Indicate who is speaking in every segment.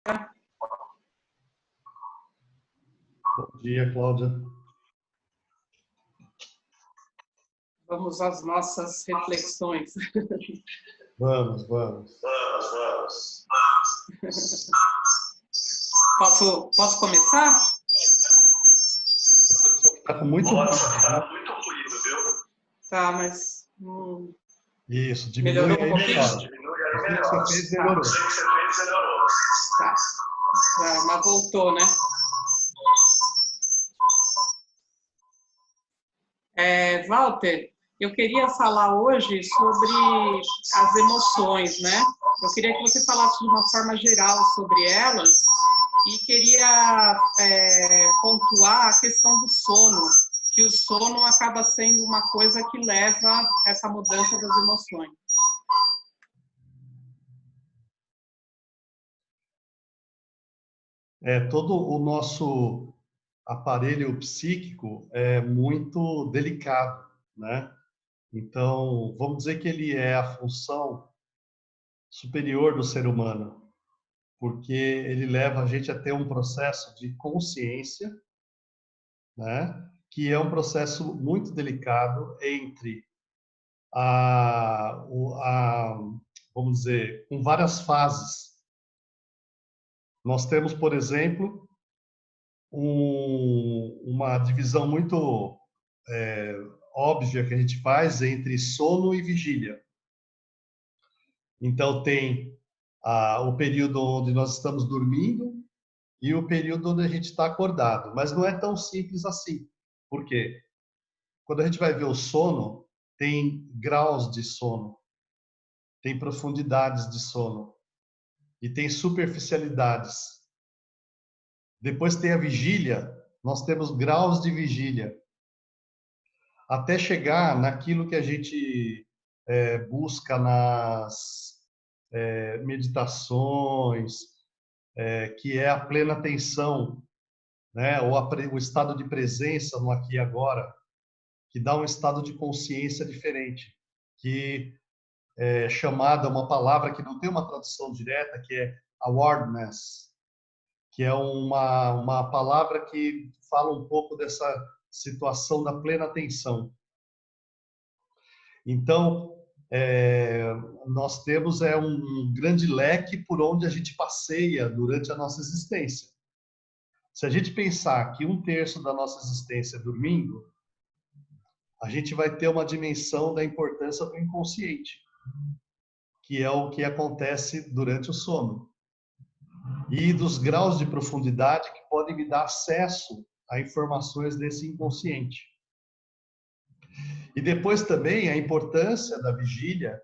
Speaker 1: Bom dia, Cláudia.
Speaker 2: Vamos às nossas reflexões.
Speaker 1: Vamos.
Speaker 2: Posso começar?
Speaker 1: Está com muito ruído,
Speaker 3: viu?
Speaker 2: Tá, mas...
Speaker 1: Isso, diminui
Speaker 2: melhorou um
Speaker 1: aí
Speaker 2: pouquinho?
Speaker 1: melhor. Você fez, melhorou.
Speaker 2: Tá. Mas voltou, né? Walter, eu queria falar hoje sobre as emoções, né? Eu queria que você falasse de uma forma geral sobre elas e queria pontuar a questão do sono, que o sono acaba sendo uma coisa que leva a essa mudança das emoções.
Speaker 1: Todo o nosso aparelho psíquico é muito delicado, né? Então, vamos dizer que ele é a função superior do ser humano, porque ele leva a gente a ter um processo de consciência, né? Que é um processo muito delicado entre vamos dizer, com várias fases. Nós temos, por exemplo, uma divisão muito óbvia que a gente faz entre sono e vigília. Então, tem o período onde nós estamos dormindo e o período onde a gente está acordado. Mas não é tão simples assim. Por quê? Quando a gente vai ver o sono, tem graus de sono, tem profundidades de sono e tem superficialidades. Depois tem a vigília, nós temos graus de vigília, até chegar naquilo que a gente busca nas meditações, que é a plena atenção, né? Ou o estado de presença no aqui e agora, que dá um estado de consciência diferente, que é chamada uma palavra que não tem uma tradução direta, que é awareness, que é uma palavra que fala um pouco dessa situação da plena atenção. Então, nós temos um grande leque por onde a gente passeia durante a nossa existência. Se a gente pensar que 1/3 da nossa existência é dormindo, a gente vai ter uma dimensão da importância do inconsciente, que é o que acontece durante o sono. E dos graus de profundidade que podem me dar acesso a informações desse inconsciente. E depois também a importância da vigília,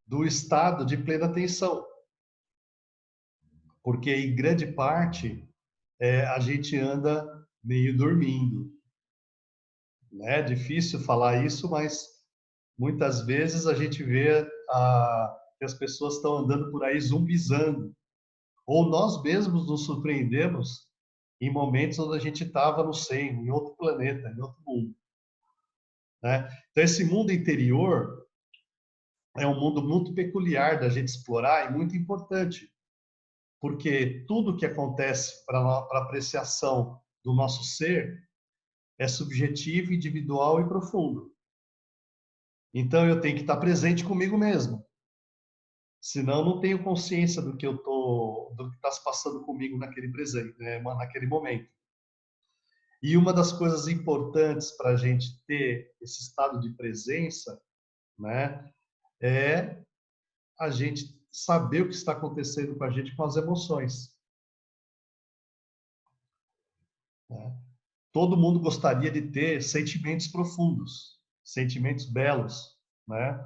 Speaker 1: do estado de plena atenção. Porque em grande parte a gente anda meio dormindo. É difícil falar isso, mas muitas vezes a gente vê que as pessoas estão andando por aí zumbizando. Ou nós mesmos nos surpreendemos em momentos onde a gente estava, não sei, em outro planeta, em outro mundo. Né? Então, esse mundo interior é um mundo muito peculiar da gente explorar e muito importante, porque tudo que acontece para a apreciação do nosso ser é subjetivo, individual e profundo. Então, eu tenho que estar presente comigo mesmo. Senão, não tenho consciência do que está se passando comigo naquele presente, né? Naquele momento. E uma das coisas importantes para a gente ter esse estado de presença, né, é a gente saber o que está acontecendo com a gente com as emoções. Né? Todo mundo gostaria de ter sentimentos profundos, sentimentos belos, né?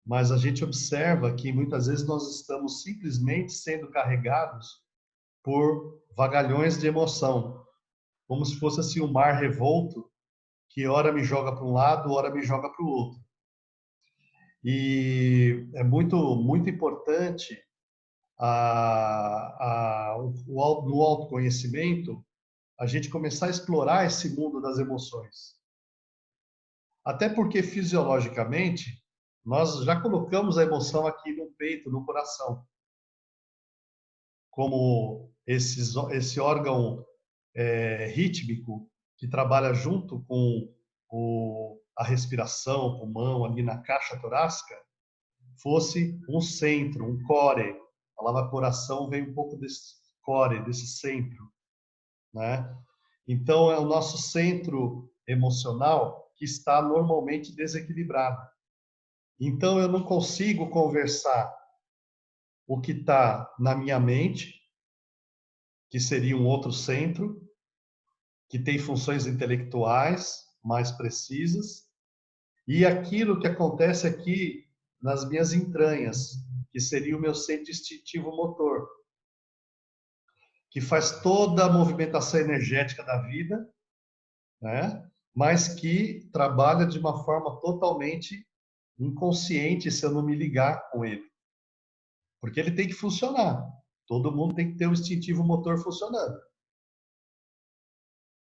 Speaker 1: Mas a gente observa que muitas vezes nós estamos simplesmente sendo carregados por vagalhões de emoção, como se fosse assim um mar revolto que ora me joga para um lado, ora me joga para o outro. E é muito importante no autoconhecimento a gente começar a explorar esse mundo das emoções. Até porque fisiologicamente nós já colocamos a emoção aqui no peito, no coração. como esse órgão rítmico que trabalha junto com a respiração, o pulmão, ali na caixa torácica, fosse um centro, um core. A palavra coração vem um pouco desse core, desse centro, né? Então, é o nosso centro emocional que está normalmente desequilibrado. Então, eu não consigo conversar o que está na minha mente, que seria um outro centro, que tem funções intelectuais mais precisas, e aquilo que acontece aqui nas minhas entranhas, que seria o meu centro instintivo motor, que faz toda a movimentação energética da vida, né? Mas que trabalha de uma forma totalmente inconsciente se eu não me ligar com ele. Porque ele tem que funcionar. Todo mundo tem que ter o instintivo motor funcionando.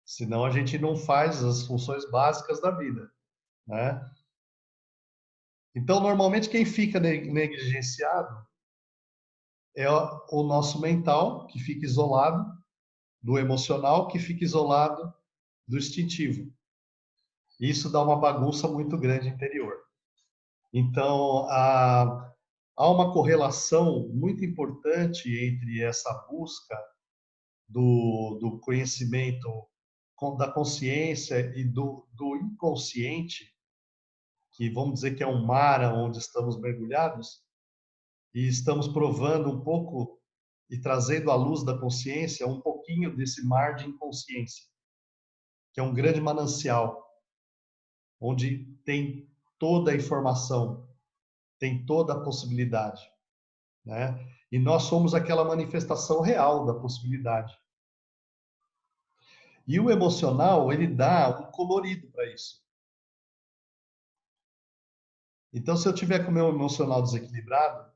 Speaker 1: Senão a gente não faz as funções básicas da vida, né? Então, normalmente, quem fica negligenciado é o nosso mental, que fica isolado, do emocional, que fica isolado do instintivo. Isso dá uma bagunça muito grande interior. Então, há uma correlação muito importante entre essa busca do conhecimento, da consciência e do inconsciente, que vamos dizer que é um mar onde estamos mergulhados, e estamos provando um pouco e trazendo à luz da consciência um pouquinho desse mar de inconsciência, que é um grande manancial, onde tem toda a informação, tem toda a possibilidade, né? E nós somos aquela manifestação real da possibilidade. E o emocional, ele dá um colorido para isso. Então, se eu tiver com o meu emocional desequilibrado,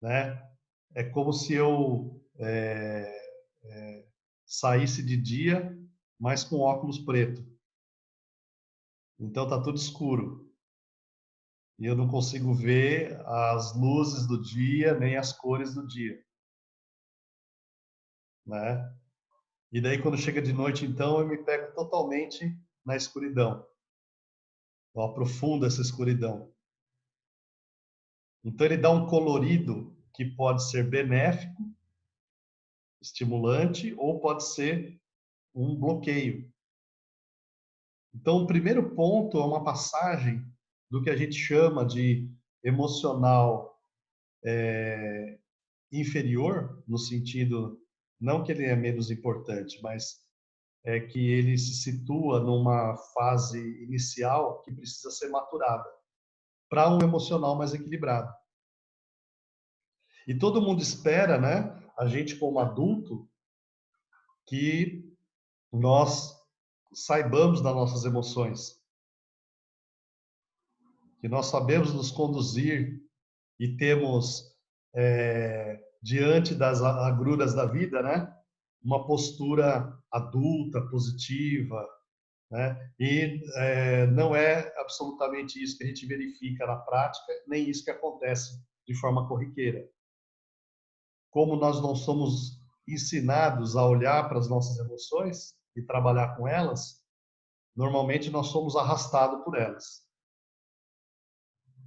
Speaker 1: né, é como se eu saísse de dia, mas com óculos preto. Então, tá tudo escuro. E eu não consigo ver as luzes do dia, nem as cores do dia, né? E daí, quando chega de noite, então, eu me pego totalmente na escuridão. Eu aprofundo essa escuridão. Então, ele dá um colorido que pode ser benéfico, estimulante, ou pode ser um bloqueio. Então, o primeiro ponto é uma passagem do que a gente chama de emocional inferior, no sentido, não que ele é menos importante, mas é que ele se situa numa fase inicial que precisa ser maturada para um emocional mais equilibrado. E todo mundo espera, né, a gente como adulto, que nós saibamos das nossas emoções, que nós sabemos nos conduzir e temos, diante das agruras da vida, né, uma postura adulta, positiva, né? E não é absolutamente isso que a gente verifica na prática, nem isso que acontece de forma corriqueira. Como nós não somos ensinados a olhar para as nossas emoções e trabalhar com elas, normalmente nós somos arrastados por elas,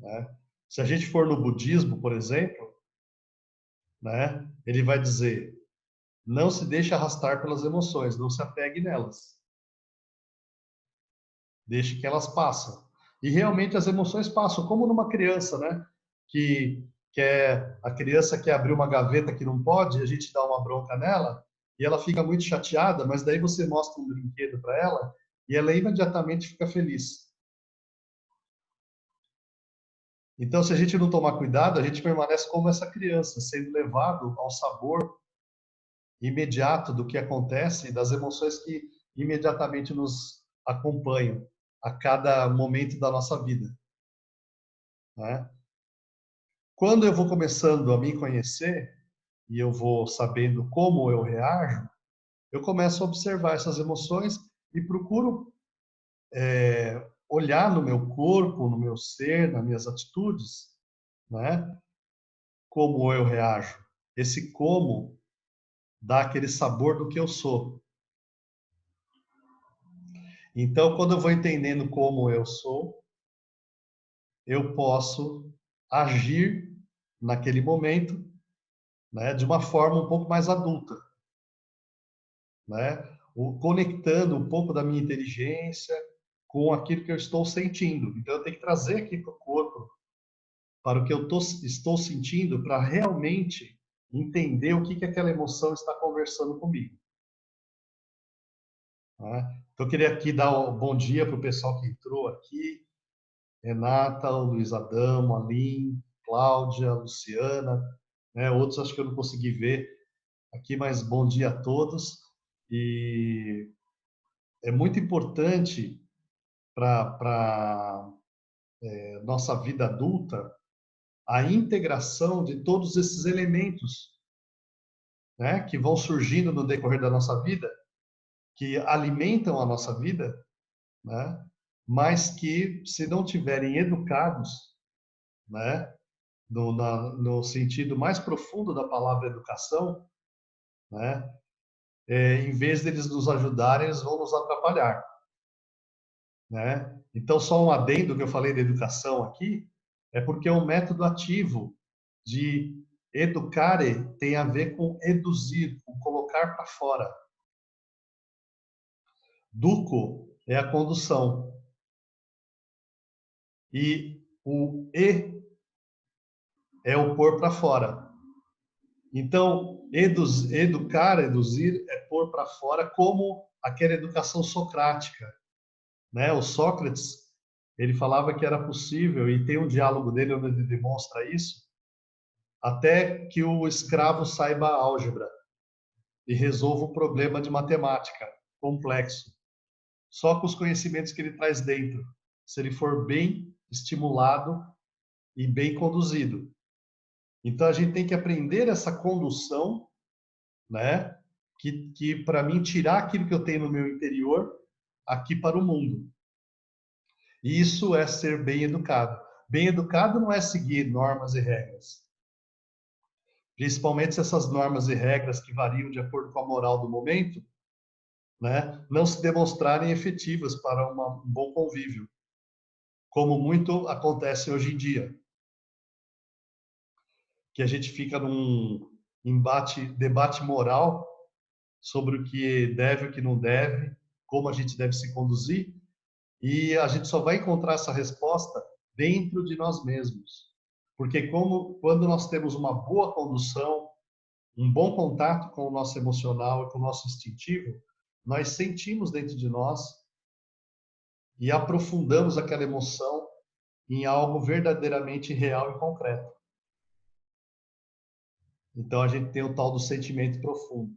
Speaker 1: né? Se a gente for no budismo, por exemplo, né, ele vai dizer: não se deixe arrastar pelas emoções, não se apegue nelas. Deixe que elas passem. E realmente as emoções passam, como numa criança, né? A criança quer abrir uma gaveta que não pode, a gente dá uma bronca nela e ela fica muito chateada, mas daí você mostra um brinquedo para ela e ela imediatamente fica feliz. Então, se a gente não tomar cuidado, a gente permanece como essa criança, sendo levado ao sabor imediato do que acontece, das emoções que imediatamente nos acompanham a cada momento da nossa vida, né? Quando eu vou começando a me conhecer e eu vou sabendo como eu reajo, eu começo a observar essas emoções e procuro olhar no meu corpo, no meu ser, nas minhas atitudes, né? Como eu reajo. esse como dá aquele sabor do que eu sou. Então, quando eu vou entendendo como eu sou, eu posso agir naquele momento, né, de uma forma um pouco mais adulta, né? Conectando um pouco da minha inteligência com aquilo que eu estou sentindo. Então, eu tenho que trazer aqui para o corpo, para o que eu estou sentindo, para realmente entender o que aquela emoção está conversando comigo. Né? Então, eu queria aqui dar um bom dia para o pessoal que entrou aqui. Renata, o Luiz Adamo, a Lin, Cláudia, Luciana, né? Outros acho que eu não consegui ver aqui, mas bom dia a todos. E é muito importante para nossa vida adulta a integração de todos esses elementos, né, que vão surgindo no decorrer da nossa vida, que alimentam a nossa vida, né, mas que, se não tiverem educados, né, no sentido mais profundo da palavra educação, né, em vez deles nos ajudarem, eles vão nos atrapalhar. Né? Então, só um adendo que eu falei da educação aqui, é porque é um método ativo de educare tem a ver com eduzir, com colocar para fora. Duco é a condução. E o é o pôr para fora. Então, educar, eduzir, é pôr para fora como aquela educação socrática. Né? O Sócrates, ele falava que era possível, e tem um diálogo dele onde ele demonstra isso, até que o escravo saiba álgebra e resolva um problema de matemática complexo, só com os conhecimentos que ele traz dentro, se ele for bem estimulado e bem conduzido. Então a gente tem que aprender essa condução, né? Que para mim tirar aquilo que eu tenho no meu interior aqui para o mundo. E isso é ser bem educado. Bem educado não é seguir normas e regras. Principalmente se essas normas e regras que variam de acordo com a moral do momento, né, não se demonstrarem efetivas para um bom convívio, como muito acontece hoje em dia, que a gente fica num debate moral sobre o que deve e o que não deve, como a gente deve se conduzir, e a gente só vai encontrar essa resposta dentro de nós mesmos. Porque quando nós temos uma boa condução, um bom contato com o nosso emocional e com o nosso instintivo, nós sentimos dentro de nós e aprofundamos aquela emoção em algo verdadeiramente real e concreto. Então a gente tem o tal do sentimento profundo.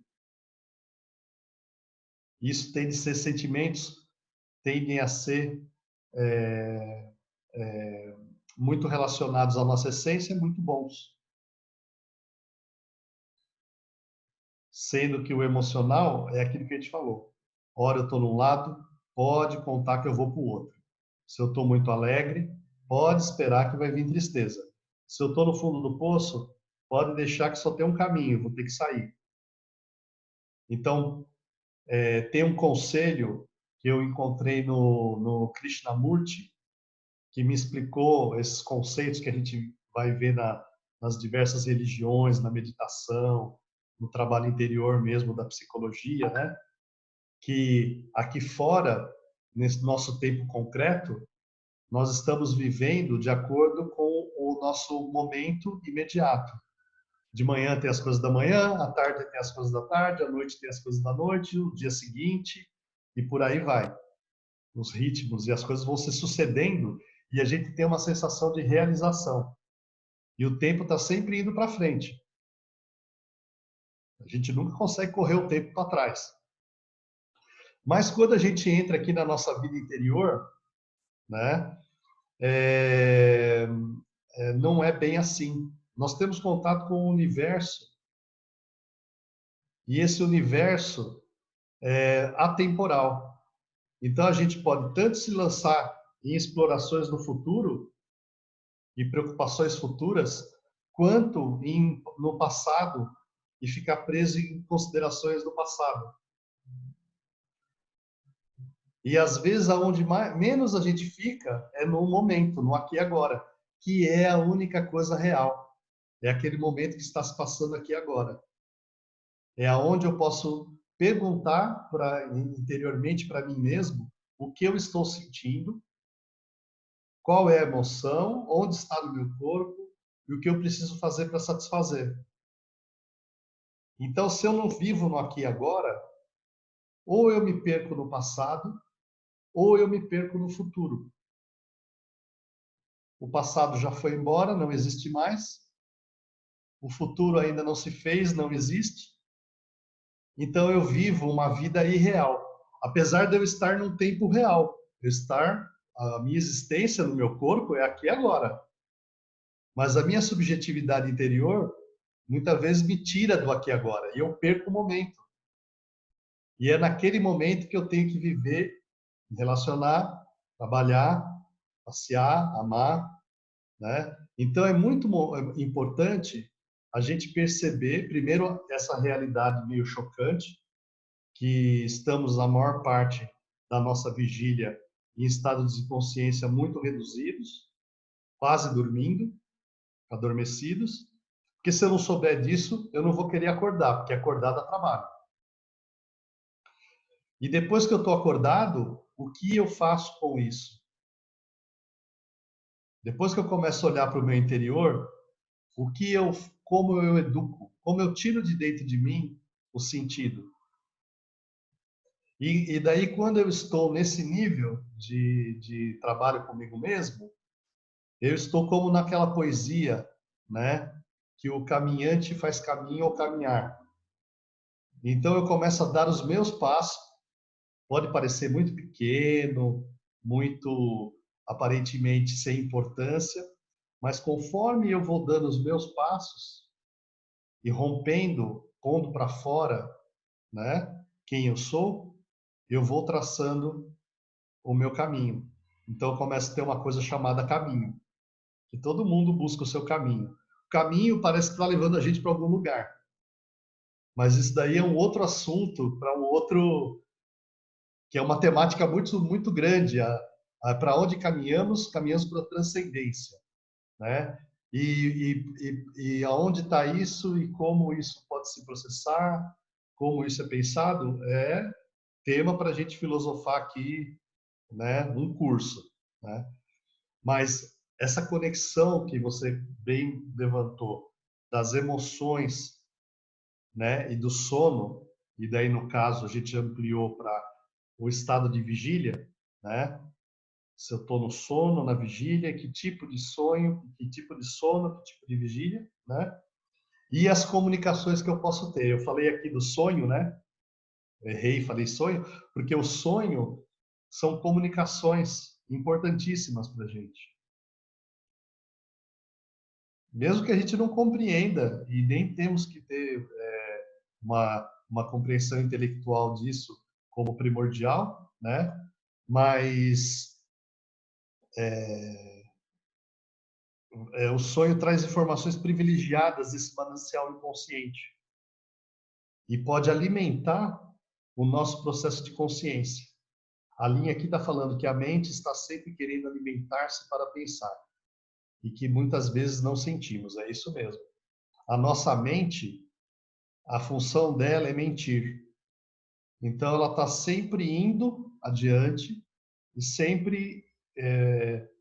Speaker 1: Isso tem de ser sentimentos, tendem a ser muito relacionados à nossa essência, muito bons. Sendo que o emocional é aquilo que a gente falou. Ora eu estou num lado, pode contar que eu vou para o outro. Se eu estou muito alegre, pode esperar que vai vir tristeza. Se eu estou no fundo do poço, pode deixar que só tem um caminho, vou ter que sair. Então, tem um conselho que eu encontrei no Krishnamurti, que me explicou esses conceitos que a gente vai ver nas diversas religiões, na meditação, no trabalho interior mesmo da psicologia, né? Que aqui fora, nesse nosso tempo concreto, nós estamos vivendo de acordo com o nosso momento imediato. De manhã tem as coisas da manhã, à tarde tem as coisas da tarde, à noite tem as coisas da noite, o dia seguinte, e por aí vai. Os ritmos e as coisas vão se sucedendo e a gente tem uma sensação de realização. E o tempo está sempre indo para frente. A gente nunca consegue correr o tempo para trás. Mas quando a gente entra aqui na nossa vida interior, né, não é bem assim. Nós temos contato com o universo e esse universo é atemporal. Então a gente pode tanto se lançar em explorações no futuro e preocupações futuras, quanto no passado e ficar preso em considerações do passado. E às vezes aonde menos a gente fica é no momento, no aqui e agora, que é a única coisa real. É aquele momento que está se passando aqui e agora. É aonde eu posso perguntar interiormente para mim mesmo o que eu estou sentindo, qual é a emoção, onde está no meu corpo e o que eu preciso fazer para satisfazer. Então, se eu não vivo no aqui e agora, ou eu me perco no passado, ou eu me perco no futuro. O passado já foi embora, não existe mais. O futuro ainda não se fez, não existe. Então eu vivo uma vida irreal, apesar de eu estar num tempo real. A minha existência no meu corpo é aqui e agora. Mas a minha subjetividade interior muitas vezes me tira do aqui e agora e eu perco o momento. E é naquele momento que eu tenho que viver, me relacionar, trabalhar, passear, amar, né? Então é muito importante a gente perceber, primeiro, essa realidade meio chocante, que estamos, a maior parte da nossa vigília, em estados de consciência muito reduzidos, quase dormindo, adormecidos, porque se eu não souber disso, eu não vou querer acordar, porque acordar dá trabalho. E depois que eu estou acordado, o que eu faço com isso? Depois que eu começo a olhar para o meu interior, como eu educo, como eu tiro de dentro de mim o sentido. E daí, quando eu estou nesse nível de trabalho comigo mesmo, eu estou como naquela poesia, né? Que o caminhante faz caminho ao caminhar. Então, eu começo a dar os meus passos. Pode parecer muito pequeno, muito aparentemente sem importância, mas conforme eu vou dando os meus passos e rompendo, pondo para fora, né? Quem eu sou, eu vou traçando o meu caminho. Então, eu começo a ter uma coisa chamada caminho, que todo mundo busca o seu caminho. O caminho parece que está levando a gente para algum lugar, mas isso daí é um outro assunto, para um outro, que é uma temática muito, muito grande. Para onde caminhamos? Caminhamos para a transcendência, né? E aonde está isso e como isso pode se processar, como isso é pensado, é tema para a gente filosofar aqui, né? Um curso, né? Mas essa conexão que você bem levantou das emoções, né, e do sono, e daí no caso a gente ampliou para o estado de vigília, né? Se eu estou no sono, na vigília, que tipo de sonho, que tipo de sono, que tipo de vigília, né? E as comunicações que eu posso ter. Eu falei aqui do sonho, né? Errei, falei sonho, porque o sonho são comunicações importantíssimas para a gente. Mesmo que a gente não compreenda, e nem temos que ter uma compreensão intelectual disso como primordial, né? Mas o sonho traz informações privilegiadas desse manancial inconsciente e pode alimentar o nosso processo de consciência. A linha aqui está falando que a mente está sempre querendo alimentar-se para pensar e que muitas vezes não sentimos. É isso mesmo. A nossa mente, a função dela é mentir. Então, ela está sempre indo adiante e sempre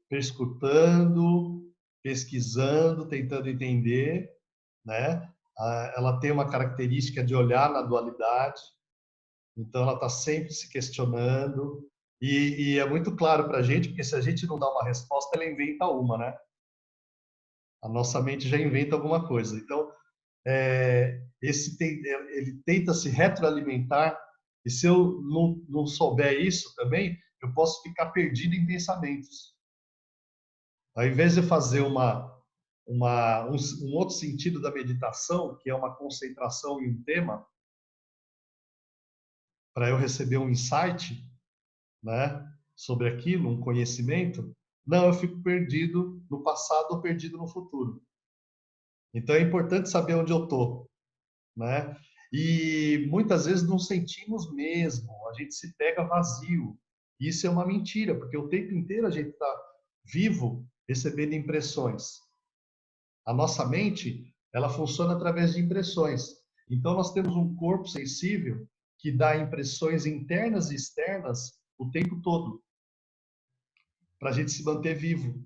Speaker 1: perscrutando, pesquisando, tentando entender, né? Ela tem uma característica de olhar na dualidade, então ela está sempre se questionando e é muito claro para a gente, porque se a gente não dá uma resposta, ela inventa uma, né? A nossa mente já inventa alguma coisa. Então, ele tenta se retroalimentar e se eu não souber isso também, eu posso ficar perdido em pensamentos. Ao invés de fazer um outro sentido da meditação, que é uma concentração em um tema, para eu receber um insight, né, sobre aquilo, um conhecimento, não, eu fico perdido no passado ou perdido no futuro. Então é importante saber onde eu estou, né? E muitas vezes não sentimos mesmo, a gente se pega vazio. Isso é uma mentira, porque o tempo inteiro a gente está vivo recebendo impressões. A nossa mente, ela funciona através de impressões. Então nós temos um corpo sensível que dá impressões internas e externas o tempo todo, para a gente se manter vivo.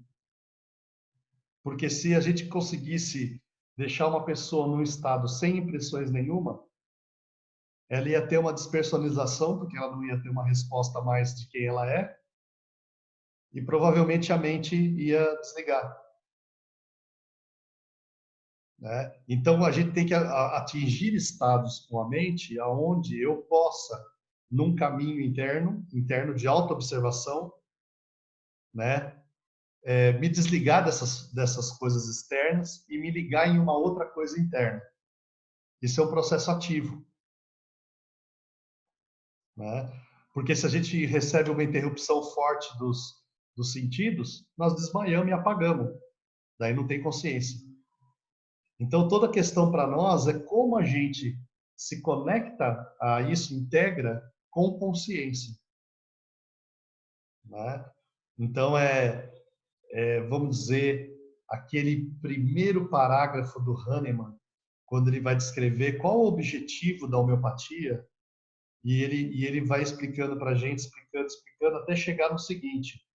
Speaker 1: Porque se a gente conseguisse deixar uma pessoa num estado sem impressões nenhuma, ela ia ter uma despersonalização, porque ela não ia ter uma resposta mais de quem ela é, e provavelmente a mente ia desligar, né? Então a gente tem que atingir estados com a mente aonde eu possa, num caminho interno de autoobservação, né, me desligar dessas coisas externas e me ligar em uma outra coisa interna. Isso é um processo ativo, né? Porque se a gente recebe uma interrupção forte dos sentidos, nós desmaiamos e apagamos. Daí não tem consciência. Então, toda a questão para nós é como a gente se conecta a isso, integra com consciência, né? Então, vamos dizer, aquele primeiro parágrafo do Hahnemann, quando ele vai descrever qual o objetivo da homeopatia, e ele vai explicando para a gente, explicando, até chegar no seguinte,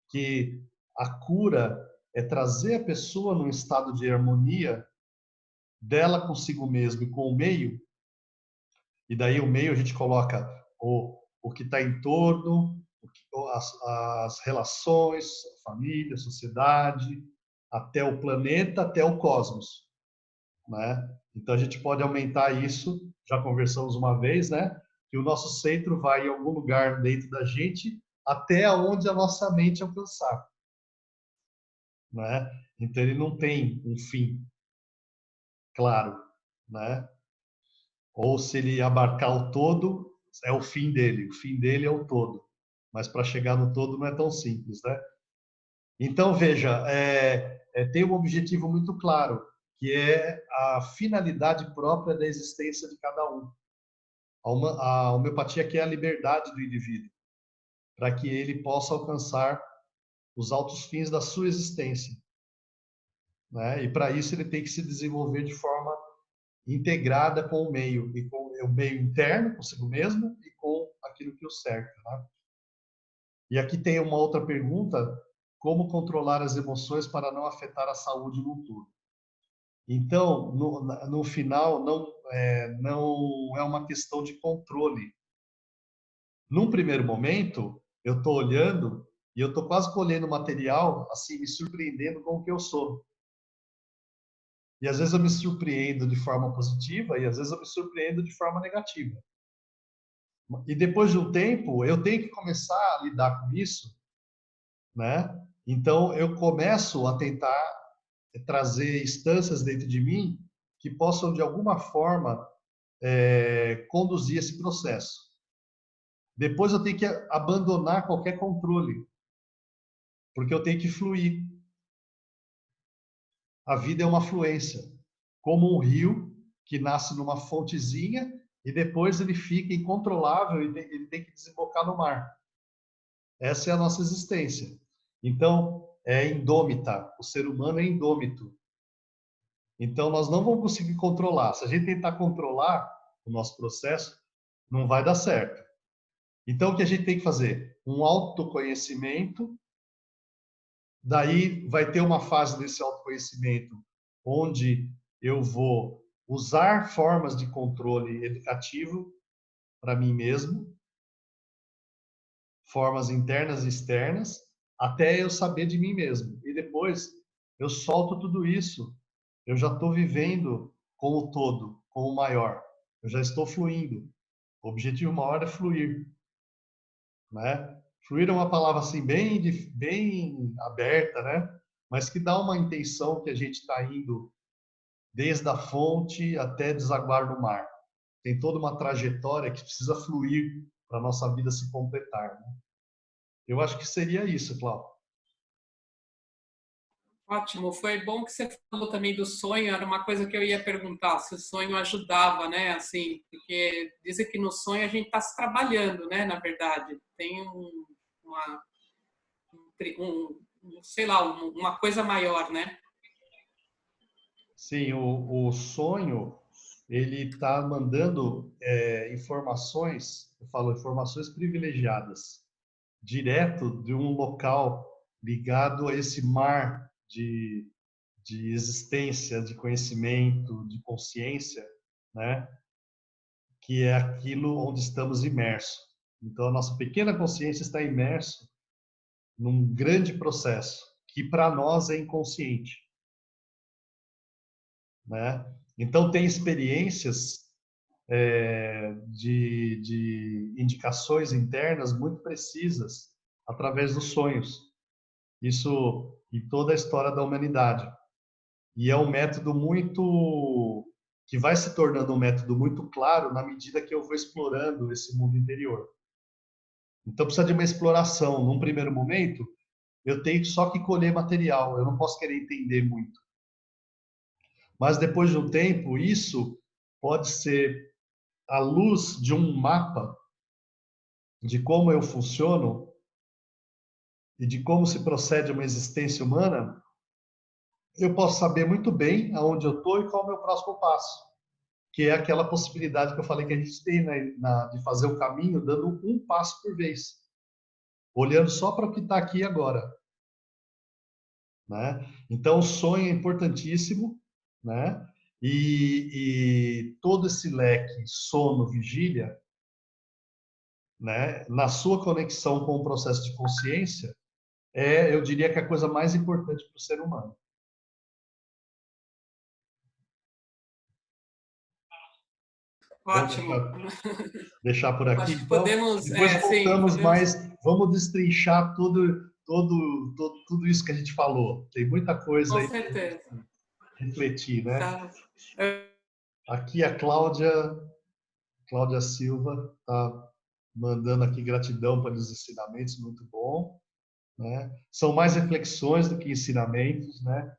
Speaker 1: que a cura é trazer a pessoa num estado de harmonia dela consigo mesmo e com o meio, e daí o meio a gente coloca o que está em torno, as relações, a família, a sociedade, até o planeta, até o cosmos, né? Então a gente pode aumentar isso, já conversamos uma vez, né? Que o nosso centro vai em algum lugar dentro da gente até onde a nossa mente alcançar, né? Então ele não tem um fim claro, né? Ou se ele abarcar o todo, é o fim dele. O fim dele é o todo. Mas para chegar no todo não é tão simples, né? Então, veja, tem um objetivo muito claro, que é a finalidade própria da existência de cada um. A homeopatia quer a liberdade do indivíduo, para que ele possa alcançar os altos fins da sua existência, né? E para isso ele tem que se desenvolver de forma integrada com o meio, e com o meio interno, consigo mesmo, e com aquilo que o cerca, né? E aqui tem uma outra pergunta: como controlar as emoções para não afetar a saúde no todo? Então, no final, não é uma questão de controle. Num primeiro momento, eu estou olhando e eu estou quase colhendo material, assim, me surpreendendo com o que eu sou. E às vezes eu me surpreendo de forma positiva e às vezes eu me surpreendo de forma negativa. E depois de um tempo, eu tenho que começar a lidar com isso, né? Então eu começo a tentar trazer instâncias dentro de mim que possam de alguma forma conduzir esse processo. Depois eu tenho que abandonar qualquer controle, porque eu tenho que fluir. A vida é uma fluência, como um rio que nasce numa fontezinha e depois ele fica incontrolável e ele tem que desembocar no mar. Essa é a nossa existência. Então, é indômita. O ser humano é indômito. Então, nós não vamos conseguir controlar. Se a gente tentar controlar o nosso processo, não vai dar certo. Então, o que a gente tem que fazer? Um autoconhecimento. Daí vai ter uma fase desse autoconhecimento onde eu vou usar formas de controle educativo para mim mesmo, formas internas e externas, até eu saber de mim mesmo. E depois eu solto tudo isso. Eu já estou vivendo com o todo, com o maior. Eu já estou fluindo. O objetivo maior é fluir, né? Fluir é uma palavra assim bem aberta, né? Mas que dá uma intenção que a gente está indo desde a fonte até desaguar no mar. Tem toda uma trajetória que precisa fluir para a nossa vida se completar, né? Eu acho que seria isso, Cláudio.
Speaker 2: Ótimo, foi bom que você falou também do sonho, era uma coisa que eu ia perguntar, se o sonho ajudava, né, assim, porque dizem que no sonho a gente está se trabalhando, né, na verdade, tem uma, sei lá, uma coisa maior, né?
Speaker 1: Sim, o sonho, ele está mandando informações, eu falo informações privilegiadas, direto de um local ligado a esse mar de existência, de conhecimento, de consciência, né? Que é aquilo onde estamos imersos. Então, a nossa pequena consciência está imerso num grande processo que para nós é inconsciente, né? Então, tem experiências de indicações internas muito precisas através dos sonhos. Isso em toda a história da humanidade. E é um método muito que vai se tornando um método muito claro na medida que eu vou explorando esse mundo interior. Então precisa de uma exploração. Num primeiro momento, eu tenho só que colher material, eu não posso querer entender muito. Mas depois de um tempo, isso pode ser à luz de um mapa de como eu funciono e de como se procede uma existência humana, eu posso saber muito bem aonde eu estou e qual é o meu próximo passo, que é aquela possibilidade que eu falei que a gente tem, né, de fazer o caminho dando um passo por vez, olhando só para o que está aqui agora, né? Então, o sonho é importantíssimo, né? E todo esse leque sono, vigília, né, na sua conexão com o processo de consciência, eu diria que é a coisa mais importante para o ser humano. Vamos
Speaker 2: Ótimo.
Speaker 1: deixar por aqui,
Speaker 2: Acho que
Speaker 1: então.
Speaker 2: podemos,
Speaker 1: Depois
Speaker 2: sim,
Speaker 1: voltamos,
Speaker 2: podemos.
Speaker 1: mas vamos destrinchar tudo isso que a gente falou. Tem muita coisa
Speaker 2: Com
Speaker 1: aí para a gente
Speaker 2: certeza.
Speaker 1: refletir, né?
Speaker 2: Tá.
Speaker 1: Aqui a Cláudia Silva, está mandando aqui gratidão pelos ensinamentos, muito bom, né? São mais reflexões do que ensinamentos, né?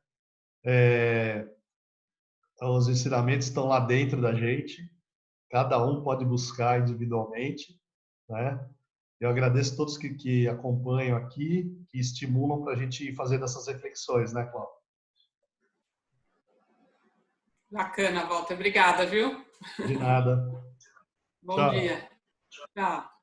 Speaker 1: Os ensinamentos estão lá dentro da gente, cada um pode buscar individualmente, né? Eu agradeço a todos que acompanham aqui, que estimulam para a gente fazer dessas reflexões, né, Cláudia?
Speaker 2: Bacana, Walter. Obrigada, viu?
Speaker 1: De nada.
Speaker 2: Bom
Speaker 1: Tchau.
Speaker 2: dia. Tchau.